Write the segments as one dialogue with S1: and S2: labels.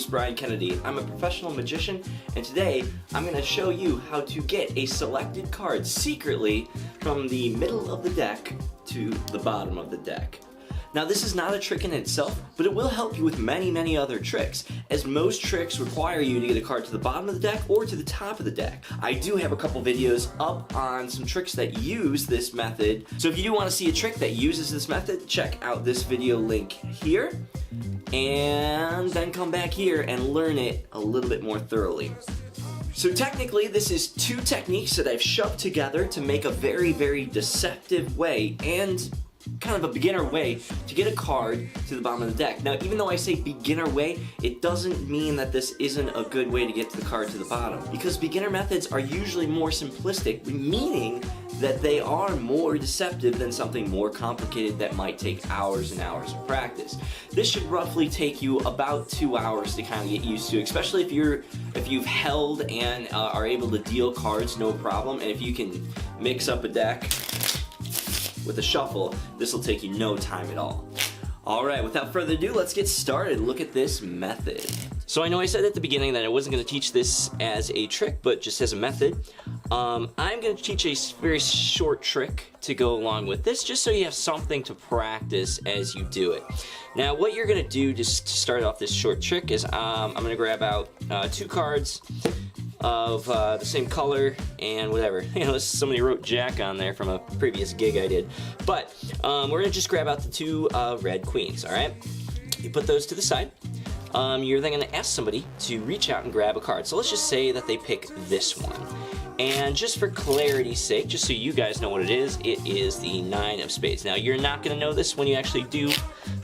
S1: name's Brian Kennedy. I'm a professional magician, and today I'm going to show you how to get a selected card secretly from the middle of the deck to the bottom of the deck. Now, this is not a trick in itself, but it will help you with many other tricks, as most tricks require you to get a card to the bottom of the deck or to the top of the deck. I do have a couple videos up on some tricks that use this method, so if you do want to see a trick that uses this method, check out this video link here, and then come back here and learn it a little bit more thoroughly. So technically, this is two techniques that I've shoved together to make a very deceptive way and kind of a beginner way to get a card to the bottom of the deck. Now, even though I say beginner way, it doesn't mean that this isn't a good way to get the card to the bottom, because beginner methods are usually more simplistic, meaning that they are more deceptive than something more complicated that might take hours and hours of practice. This should roughly take you about 2 hours to kind of get used to, especially if you've held and are able to deal cards no problem, and if you can mix up a deck with a shuffle, this will take you no time at all. Alright, without further ado, let's get started. Look at this method. So I know I said at the beginning that I wasn't going to teach this as a trick, but just as a method. I'm going to teach a very short trick to go along with this, just so you have something to practice as you do it. Now, what you're going to do just to start off this short trick is I'm going to grab out 2 cards of the same color and whatever. You know, somebody wrote Jack on there from a previous gig I did. But we're gonna just grab out the 2 red queens, alright? You put those to the side. You're then gonna ask somebody to reach out and grab a card. So let's just say that they pick this one. And just for clarity's sake, just so you guys know what it is the 9 of spades. Now, you're not gonna know this when you actually do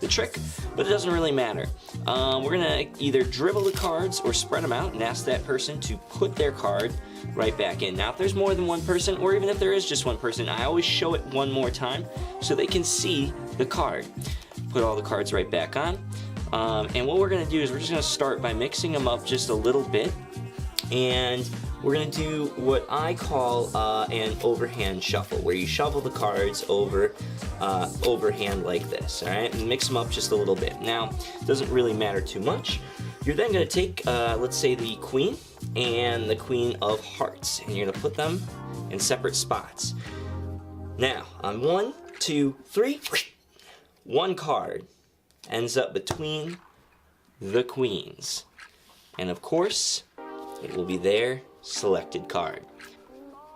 S1: the trick, but it doesn't really matter. We're gonna either dribble the cards or spread them out and ask that person to put their card right back in. Now, if there's more than one person, or even if there is just one person, I always show it one more time so they can see the card. Put all the cards right back on. And what we're gonna do is we're just gonna start by mixing them up just a little bit, and we're going to do what I call an overhand shuffle, where you shuffle the cards overhand like this, alright? And mix them up just a little bit. Now, it doesn't really matter too much. You're then going to take, let's say, the queen and the queen of hearts, and you're going to put them in separate spots. Now, on 1, 2, 3, one card ends up between the queens. And of course, it will be their selected card.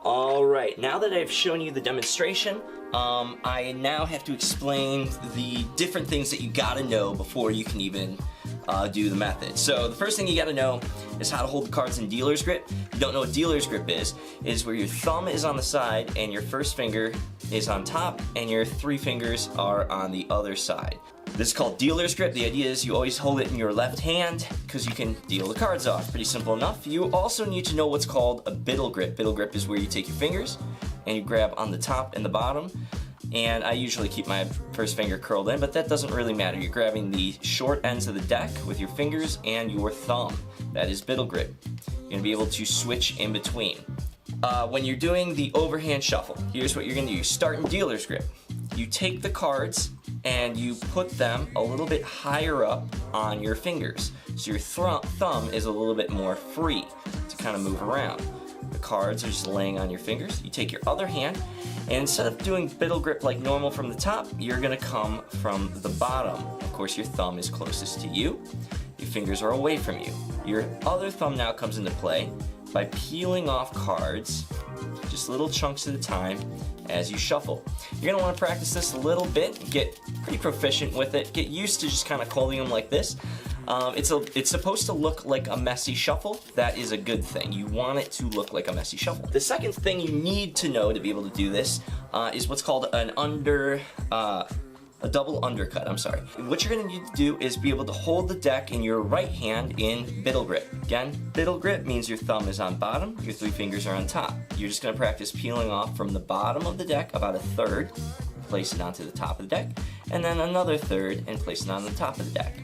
S1: Alright, now that I've shown you the demonstration, I now have to explain the different things that you gotta know before you can even do the method. So the first thing you gotta know is how to hold the cards in dealer's grip. If you don't know what dealer's grip is where your thumb is on the side and your first finger is on top and your 3 fingers are on the other side. This is called dealer's grip. The idea is you always hold it in your left hand because you can deal the cards off. Pretty simple enough. You also need to know what's called a biddle grip. Biddle grip is where you take your fingers and you grab on the top and the bottom. And I usually keep my first finger curled in, but that doesn't really matter. You're grabbing the short ends of the deck with your fingers and your thumb. That is biddle grip. You're gonna be able to switch in between. When you're doing the overhand shuffle, here's what you're gonna do. You start in dealer's grip. You take the cards and you put them a little bit higher up on your fingers. So your thumb is a little bit more free to kind of move around. The cards are just laying on your fingers. You take your other hand, and instead of doing biddle grip like normal from the top, you're gonna come from the bottom. Of course, your thumb is closest to you. Your fingers are away from you. Your other thumb now comes into play by peeling off cards, just little chunks at a time, as you shuffle. You're gonna wanna practice this a little bit, get pretty proficient with it, get used to just kind of holding them like this. It's supposed to look like a messy shuffle. That is a good thing. You want it to look like a messy shuffle. The second thing you need to know to be able to do this is what's called a double undercut, I'm sorry. What you're gonna need to do is be able to hold the deck in your right hand in biddle grip. Again, biddle grip means your thumb is on bottom, your 3 fingers are on top. You're just gonna practice peeling off from the bottom of the deck about a third, place it onto the top of the deck, and then another third and place it on the top of the deck.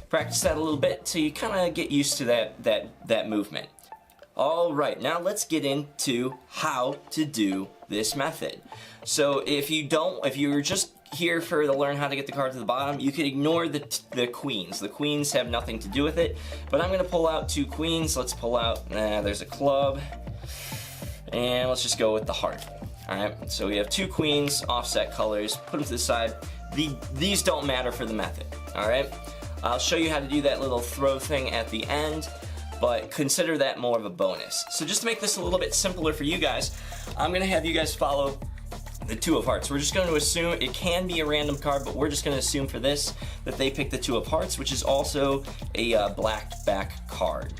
S1: Practice that a little bit till you kind of get used to that movement. Alright, now let's get into how to do this method. So if you're just here to learn how to get the card to the bottom. You could ignore the queens. The queens have nothing to do with it, but I'm gonna pull out 2 queens. Let's pull out, there's a club, and let's just go with the heart. All right, so we have 2 queens, offset colors, put them to the side. These don't matter for the method, all right? I'll show you how to do that little throw thing at the end, but consider that more of a bonus. So just to make this a little bit simpler for you guys, I'm gonna have you guys follow the 2 of hearts. We're just going to assume, it can be a random card, but we're just going to assume for this that they pick the 2 of hearts, which is also a blacked back card.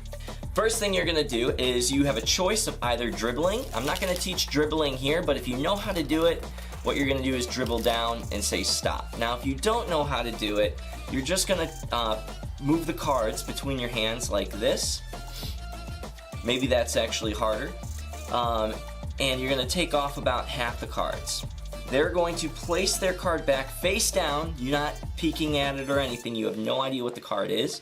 S1: First thing you're going to do is you have a choice of either dribbling. I'm not going to teach dribbling here, but if you know how to do it, what you're going to do is dribble down and say stop. Now, if you don't know how to do it, you're just going to move the cards between your hands like this. Maybe that's actually harder. And you're going to take off about half the cards. They're going to place their card back face down. You're not peeking at it or anything. You have no idea what the card is.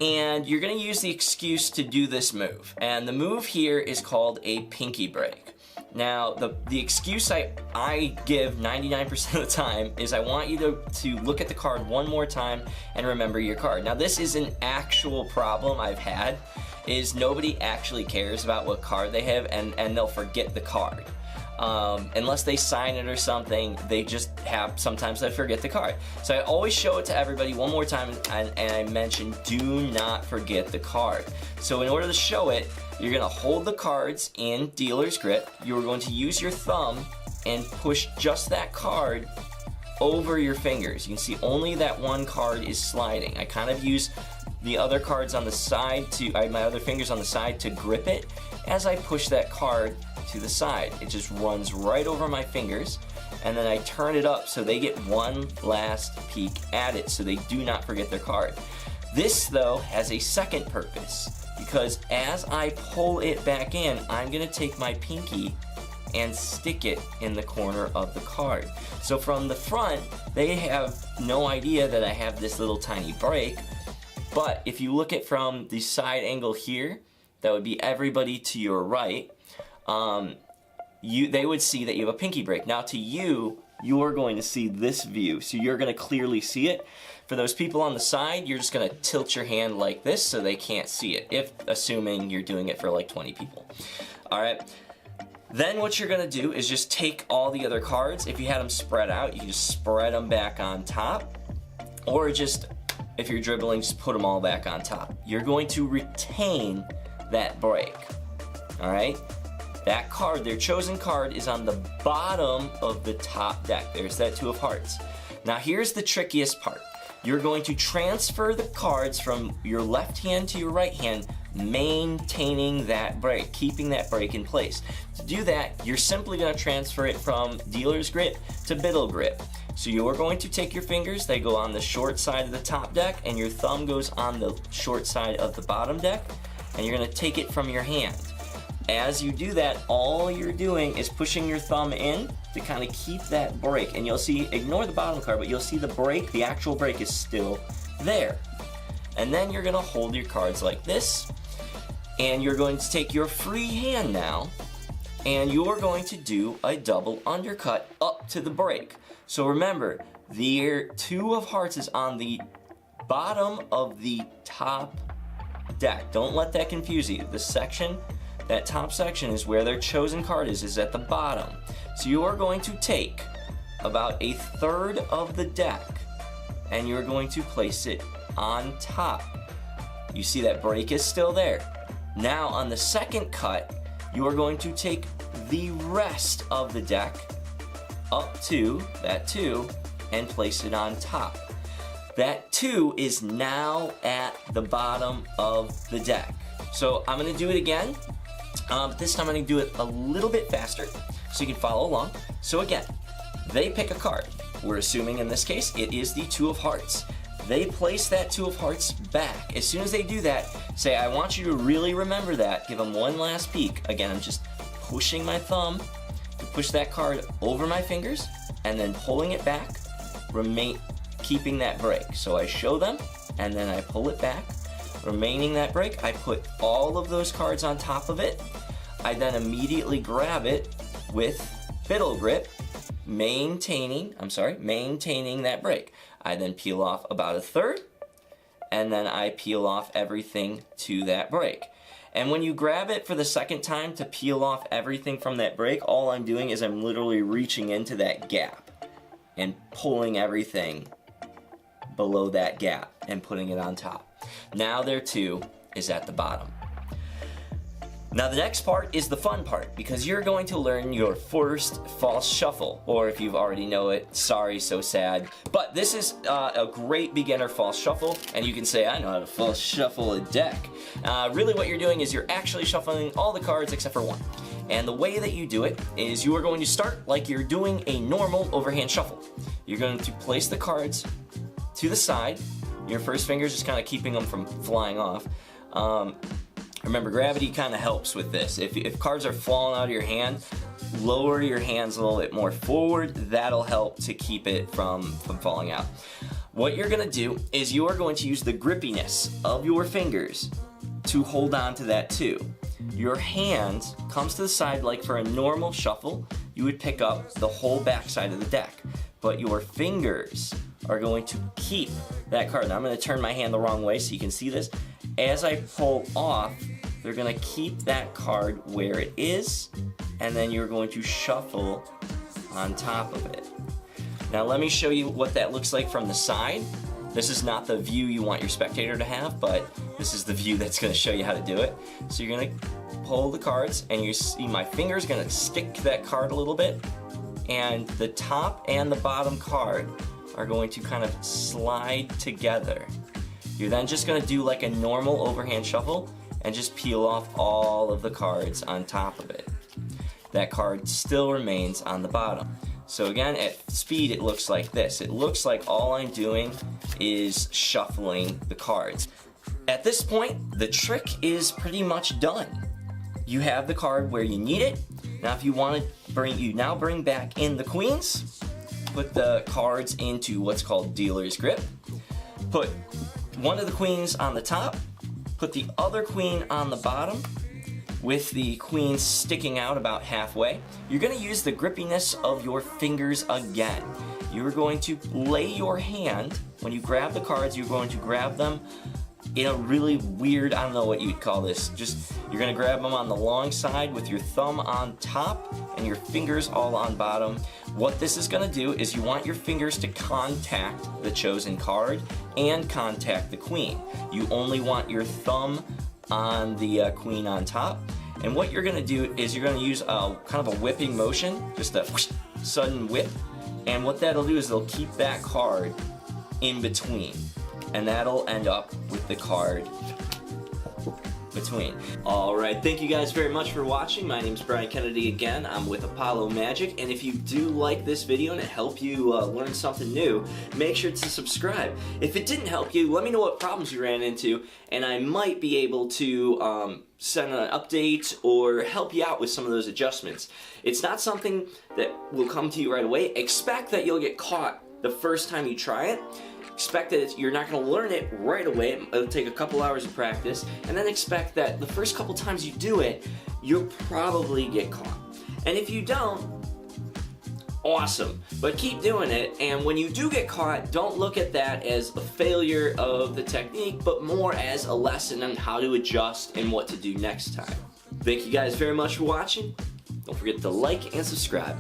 S1: And you're going to use the excuse to do this move. And the move here is called a pinky break. Now, the excuse I give 99% of the time is I want you to look at the card one more time and remember your card. Now, this is an actual problem I've had, is nobody actually cares about what card they have, and they'll forget the card. Unless they sign it or something, they just sometimes they forget the card. So I always show it to everybody one more time, and I mention, do not forget the card. So in order to show it, you're gonna hold the cards in dealer's grip. You're going to use your thumb and push just that card over your fingers. You can see only that one card is sliding. I kind of use the other cards on the side my other fingers on the side to grip it as I push that card to the side. It just runs right over my fingers, and then I turn it up so they get one last peek at it so they do not forget their card. This, though, has a second purpose, because as I pull it back in, I'm gonna take my pinky and stick it in the corner of the card. So from the front, they have no idea that I have this little tiny break. But if you look at from the side angle here, that would be everybody to your right, they would see that you have a pinky break. Now to you, you're going to see this view, so you're going to clearly see it. For those people on the side, you're just going to tilt your hand like this so they can't see it, assuming you're doing it for like 20 people. All right. Then what you're going to do is just take all the other cards. If you had them spread out, you can just spread them back on top, or just, if you're dribbling, just put them all back on top. You're going to retain that break, all right? That card, their chosen card, is on the bottom of the top deck. There's that 2 of hearts. Now here's the trickiest part. You're going to transfer the cards from your left hand to your right hand, maintaining that break, keeping that break in place. To do that, you're simply going to transfer it from dealer's grip to middle grip. So you're going to take your fingers, they go on the short side of the top deck, and your thumb goes on the short side of the bottom deck, and you're going to take it from your hand. As you do that, all you're doing is pushing your thumb in to kind of keep that break. And you'll see, ignore the bottom card, but you'll see the break, the actual break is still there. And then you're going to hold your cards like this, and you're going to take your free hand now, and you're going to do a double undercut up to the break. So remember, the 2 of hearts is on the bottom of the top deck. Don't let that confuse you. The section, that top section is where their chosen card is at the bottom. So you are going to take about 1/3 of the deck, and you're going to place it on top. You see that break is still there. Now on the second cut, you are going to take the rest of the deck up to that 2 and place it on top. That 2 is now at the bottom of the deck. So I'm going to do it again, but this time I'm going to do it a little bit faster so you can follow along. So again, they pick a card. We're assuming in this case it is the 2 of hearts. They place that 2 of hearts back. As soon as they do that, say, I want you to really remember that. Give them one last peek. Again, I'm just pushing my thumb to push that card over my fingers and then pulling it back, keeping that break. So I show them and then I pull it back, remaining that break. I put all of those cards on top of it. I then immediately grab it with fiddle grip, maintaining that break. I then peel off about a third, and then I peel off everything to that break. And when you grab it for the second time to peel off everything from that break, all I'm doing is I'm literally reaching into that gap and pulling everything below that gap and putting it on top. Now there too is at the bottom. Now the next part is the fun part, because you're going to learn your first false shuffle, or if you already know it, sorry, so sad. But this is a great beginner false shuffle, and you can say, I know how to false shuffle a deck. Really what you're doing is you're actually shuffling all the cards except for one. And the way that you do it is you are going to start like you're doing a normal overhand shuffle. You're going to place the cards to the side. Your first finger is just kind of keeping them from flying off. Remember, gravity kind of helps with this. If cards are falling out of your hand, lower your hands a little bit more forward. That'll help to keep it from falling out. What you're going to do is you are going to use the grippiness of your fingers to hold on to that too. Your hand comes to the side like for a normal shuffle. You would pick up the whole back side of the deck. But your fingers are going to keep that card. Now I'm going to turn my hand the wrong way so you can see this. As I pull off, they're going to keep that card where it is, and then you're going to shuffle on top of it. Now let me show you what that looks like from the side. This is not the view you want your spectator to have, but this is the view that's going to show you how to do it. So you're going to pull the cards, and you see my finger's going to stick to that card a little bit, and the top and the bottom card are going to kind of slide together. You're then just going to do like a normal overhand shuffle and just peel off all of the cards on top of it. That card still remains on the bottom. So again, at speed it looks like this. It looks like all I'm doing is shuffling the cards. At this point, the trick is pretty much done. You have the card where you need it. Now if you want to bring back in the queens, put the cards into what's called dealer's grip. Put one of the queens on the top, put the other queen on the bottom, with the queen sticking out about halfway. You're going to use the grippiness of your fingers again. You're going to lay your hand, when you grab the cards, you're going to grab them in a really weird, I don't know what you'd call this, just you're going to grab them on the long side with your thumb on top and your fingers all on bottom. What this is going to do is you want your fingers to contact the chosen card and contact the queen. You only want your thumb on the queen on top. And what you're going to do is you're going to use kind of a whipping motion, just a whoosh, sudden whip. And what that'll do is it'll keep that card in between. And that'll end up with the card between. Alright, thank you guys very much for watching. My name's Brian Kennedy again. I'm with Apollo Magic, and if you do like this video and it helped you learn something new, make sure to subscribe. If it didn't help you, let me know what problems you ran into, and I might be able to send an update or help you out with some of those adjustments. It's not something that will come to you right away. Expect that you'll get caught the first time you try it. Expect that you're not going to learn it right away. It'll take a couple hours of practice, and then expect that the first couple times you do it, you'll probably get caught. And if you don't, awesome. But keep doing it, and when you do get caught, don't look at that as a failure of the technique, but more as a lesson on how to adjust and what to do next time. Thank you guys very much for watching. Don't forget to like and subscribe.